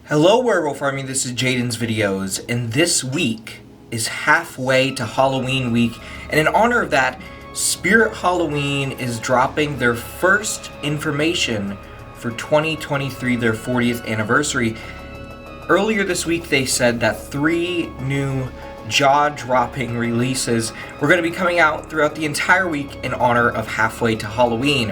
Hello Werewolf Army, this is Jaden's Videos, and this week is halfway to Halloween week, and in honor of that, Spirit Halloween is dropping their first information for 2023, their 40th anniversary. Earlier this week they said that 3 new jaw-dropping releases were going to be coming out throughout the entire week in honor of halfway to Halloween.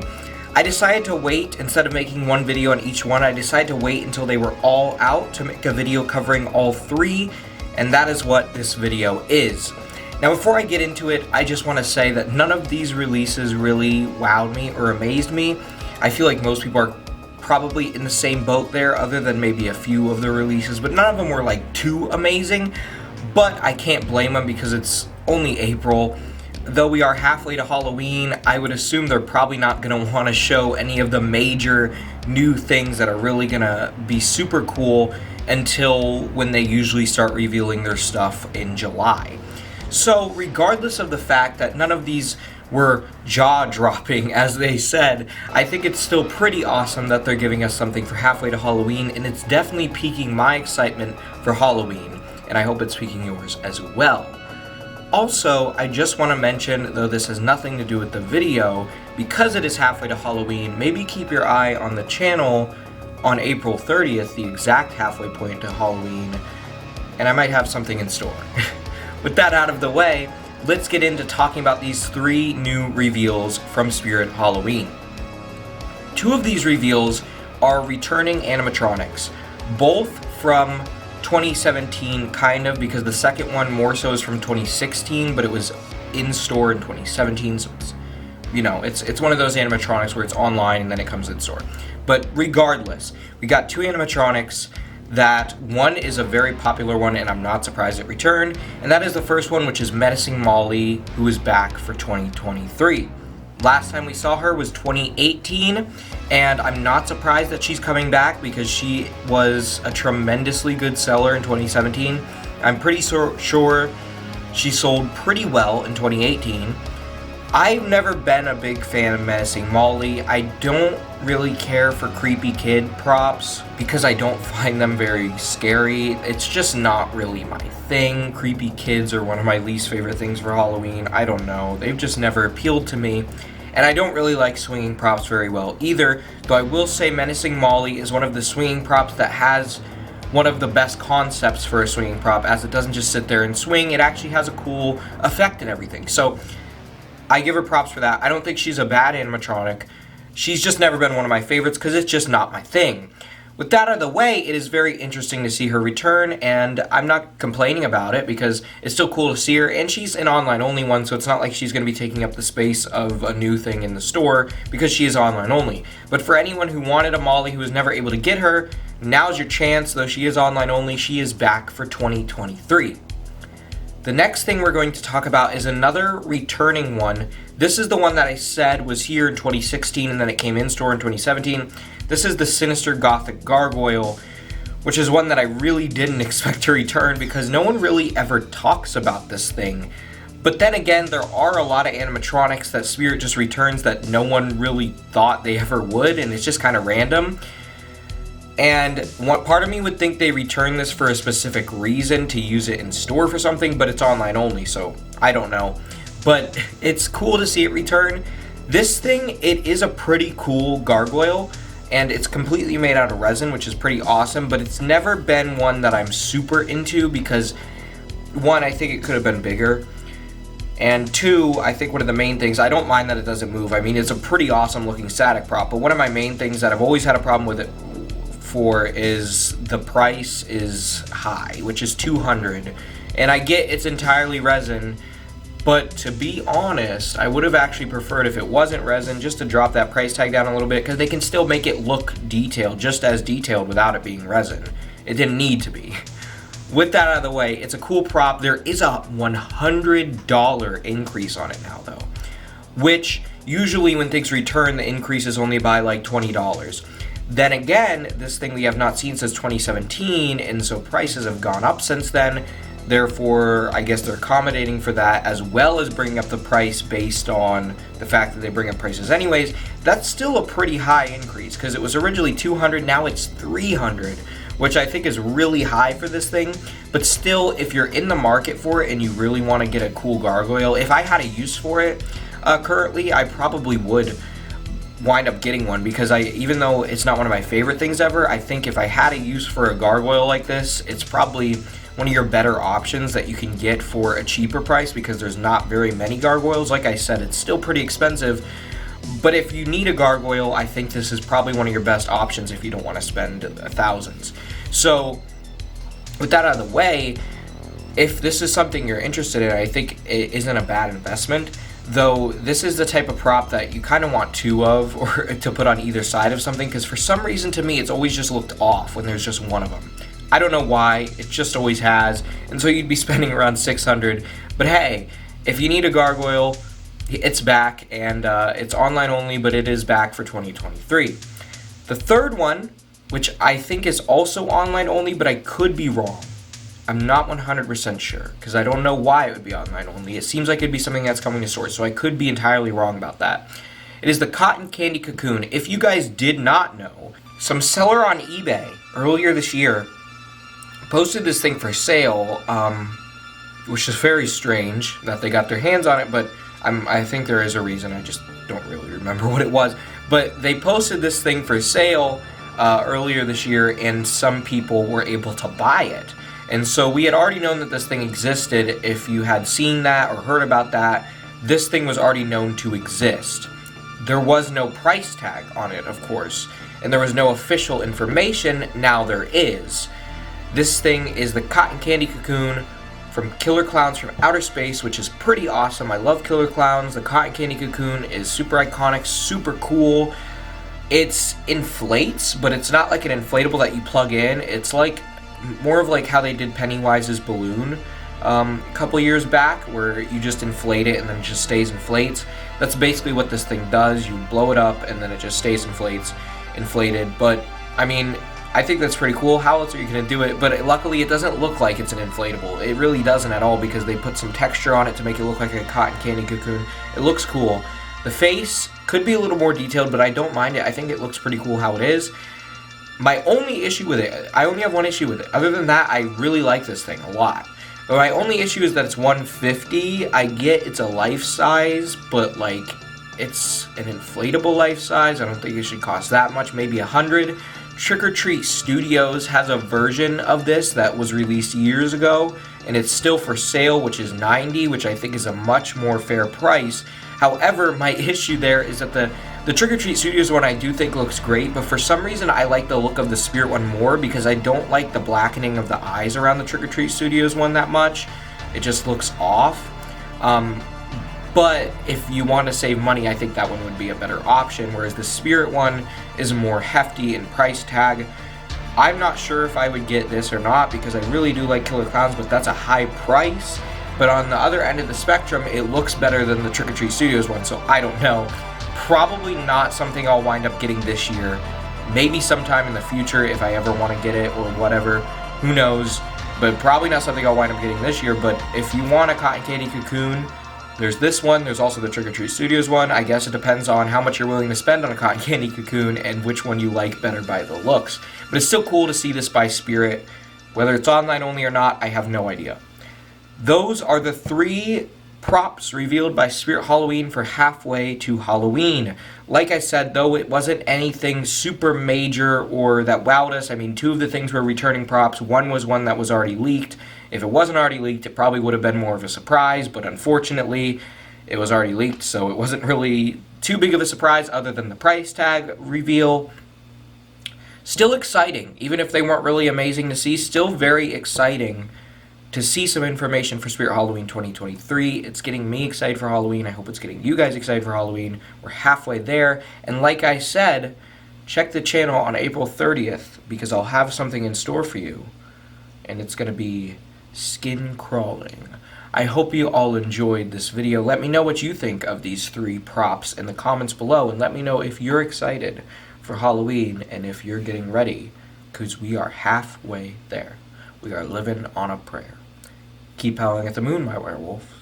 I decided to wait, instead of making one video on each one, I decided to wait until they were all out to make a video covering all 3, and that is what this video is. Now before I get into it, I just want to say that none of these releases really wowed me or amazed me. I feel like most people are probably in the same boat there, other than maybe a few of the releases, but none of them were like too amazing. But I can't blame them because it's only April. Though we are halfway to Halloween, I would assume they're probably not going to want to show any of the major new things that are really going to be super cool until when they usually start revealing their stuff in July. So regardless of the fact that none of these were jaw-dropping, as they said, I think it's still pretty awesome that they're giving us something for halfway to Halloween, and it's definitely piquing my excitement for Halloween, and I hope it's piquing yours as well. Also, I just want to mention, though this has nothing to do with the video, because it is halfway to Halloween, maybe keep your eye on the channel on April 30th, the exact halfway point to Halloween, and I might have something in store. With that out of the way, let's get into talking about these 3 new reveals from Spirit Halloween. 2 of these reveals are returning animatronics, both from 2017 kind of, because the second one more so is from 2016, but it was in store in 2017, so it's, you know, it's one of those animatronics where it's online and then it comes in store. But regardless, we got 2 animatronics that one is a very popular one, and I'm not surprised it returned, and that is the first one, which is Menacing Molly, who is back for 2023. Last time we saw her was 2018, and I'm not surprised that she's coming back because she was a tremendously good seller in 2017. I'm pretty sure she sold pretty well in 2018. I've never been a big fan of Menacing Molly. I don't really care for creepy kid props because I don't find them very scary. It's just not really my thing. Creepy kids are one of my least favorite things for Halloween. I don't know. They've just never appealed to me. And I don't really like swinging props very well either, though I will say Menacing Molly is one of the swinging props that has one of the best concepts for a swinging prop, as it doesn't just sit there and swing, it actually has a cool effect and everything. So I give her props for that. I don't think she's a bad animatronic. She's just never been one of my favorites because it's just not my thing. With that out of the way, it is very interesting to see her return, and I'm not complaining about it because it's still cool to see her, and she's an online-only one, so it's not like she's going to be taking up the space of a new thing in the store because she is online-only. But for anyone who wanted a Molly who was never able to get her, now's your chance. Though she is online-only, she is back for 2023. The next thing we're going to talk about is another returning one. This is the one that I said was here in 2016 and then it came in store in 2017. This is the Sinister Gothic gargoyle, which is one that I really didn't expect to return because no one really ever talks about this thing. But then again, there are a lot of animatronics that Spirit just returns that no one really thought they ever would, and it's just kind of random. And one part of me would think they return this for a specific reason, to use it in store for something, but it's online only, so I don't know. But it's cool to see it return. This thing, it is a pretty cool gargoyle, and it's completely made out of resin, which is pretty awesome, but it's never been one that I'm super into because, 1, I think it could have been bigger, and 2, I think one of the main things, I don't mind that it doesn't move. I mean, it's a pretty awesome looking static prop, but one of my main things that I've always had a problem with it for is the price is high, which is $200, and I get it's entirely resin, but to be honest, I would have actually preferred if it wasn't resin, just to drop that price tag down a little bit, because they can still make it look detailed, just as detailed without it being resin. It didn't need to be. With that out of the way, it's a cool prop. There is a $100 increase on it now though, which usually when things return, the increase is only by like $20. Then again, this thing we have not seen since 2017, and so prices have gone up since then. Therefore, I guess they're accommodating for that, as well as bringing up the price based on the fact that they bring up prices anyways. That's still a pretty high increase, because it was originally $200, now it's $300, which I think is really high for this thing. But still, if you're in the market for it and you really want to get a cool gargoyle, if I had a use for it currently, I probably would wind up getting one, because even though it's not one of my favorite things ever, I think if I had a use for a gargoyle like this, it's probably one of your better options that you can get for a cheaper price, because there's not very many gargoyles. Like I said, it's still pretty expensive, but if you need a gargoyle, I think this is probably one of your best options if you don't want to spend thousands. So with that out of the way, if this is something you're interested in, I think it isn't a bad investment. Though this is the type of prop that you kind of want two of, or to put on either side of something, because for some reason to me it's always just looked off when there's just one of them. I don't know why, it just always has, and so you'd be spending around $600. But hey, if you need a gargoyle, it's back, and it's online only, but it is back for 2023. The third one, which I think is also online only, but I could be wrong. I'm not 100% sure, because I don't know why it would be online only. It seems like it'd be something that's coming to stores, so I could be entirely wrong about that. It is the cotton candy cocoon. If you guys did not know, some seller on eBay earlier this year posted this thing for sale, which is very strange that they got their hands on it, but I think there is a reason. I just don't really remember what it was. But they posted this thing for sale earlier this year, and some people were able to buy it. And so we had already known that this thing existed. If you had seen that or heard about that, this thing was already known to exist. There was no price tag on it, of course, and there was no official information. Now there is. This thing is the cotton candy cocoon from Killer Clowns from Outer Space, which is pretty awesome. I love Killer Clowns. The cotton candy cocoon is super iconic, super cool. It's inflates, but it's not like an inflatable that you plug in. It's like more of like how they did Pennywise's balloon a couple years back, where you just inflate it and then it just stays inflates. That's basically what this thing does. You blow it up and then it just stays inflated. But I mean, I think that's pretty cool. How else are you going to do it? But luckily it doesn't look like it's an inflatable. It really doesn't at all, because they put some texture on it to make it look like a cotton candy cocoon. It looks cool. The face could be a little more detailed, but I don't mind it. I think it looks pretty cool how it is. My only issue with it, I only have one issue with it. Other than that, I really like this thing a lot. But my only issue is that it's $150. I get it's a life size, but like, it's an inflatable life size. I don't think it should cost that much, maybe $100. Trick or Treat Studios has a version of this that was released years ago, and it's still for sale, which is $90, which I think is a much more fair price. However, my issue there is that the Trick or Treat Studios one I do think looks great, but for some reason I like the look of the Spirit one more, because I don't like the blackening of the eyes around the Trick or Treat Studios one that much. It just looks off. But if you want to save money, I think that one would be a better option, whereas the Spirit one is more hefty in price tag. I'm not sure if I would get this or not, because I really do like Killer Clowns, but that's a high price. But on the other end of the spectrum, it looks better than the Trick or Treat Studios one, so I don't know. Probably not something I'll wind up getting this year. Maybe sometime in the future if I ever want to get it or whatever. Who knows? But probably not something I'll wind up getting this year. But if you want a cotton candy cocoon, there's this one. There's also the Trick or Treat Studios one. I guess it depends on how much you're willing to spend on a cotton candy cocoon and which one you like better by the looks. But it's still cool to see this by Spirit. Whether it's online only or not, I have no idea. Those are the 3 props revealed by Spirit Halloween for halfway to Halloween. Like I said, though, it wasn't anything super major or that wowed us. I mean, 2 of the things were returning props. One was one that was already leaked. If it wasn't already leaked, it probably would have been more of a surprise, but unfortunately, it was already leaked, so it wasn't really too big of a surprise other than the price tag reveal. Still exciting, even if they weren't really amazing to see, still very exciting to see some information for Spirit Halloween 2023. It's getting me excited for Halloween. I hope it's getting you guys excited for Halloween. We're halfway there. And like I said, check the channel on April 30th, because I'll have something in store for you. And it's going to be skin crawling. I hope you all enjoyed this video. Let me know what you think of these 3 props in the comments below. And let me know if you're excited for Halloween and if you're getting ready, because we are halfway there. We are living on a prayer. Keep howling at the moon, my werewolf.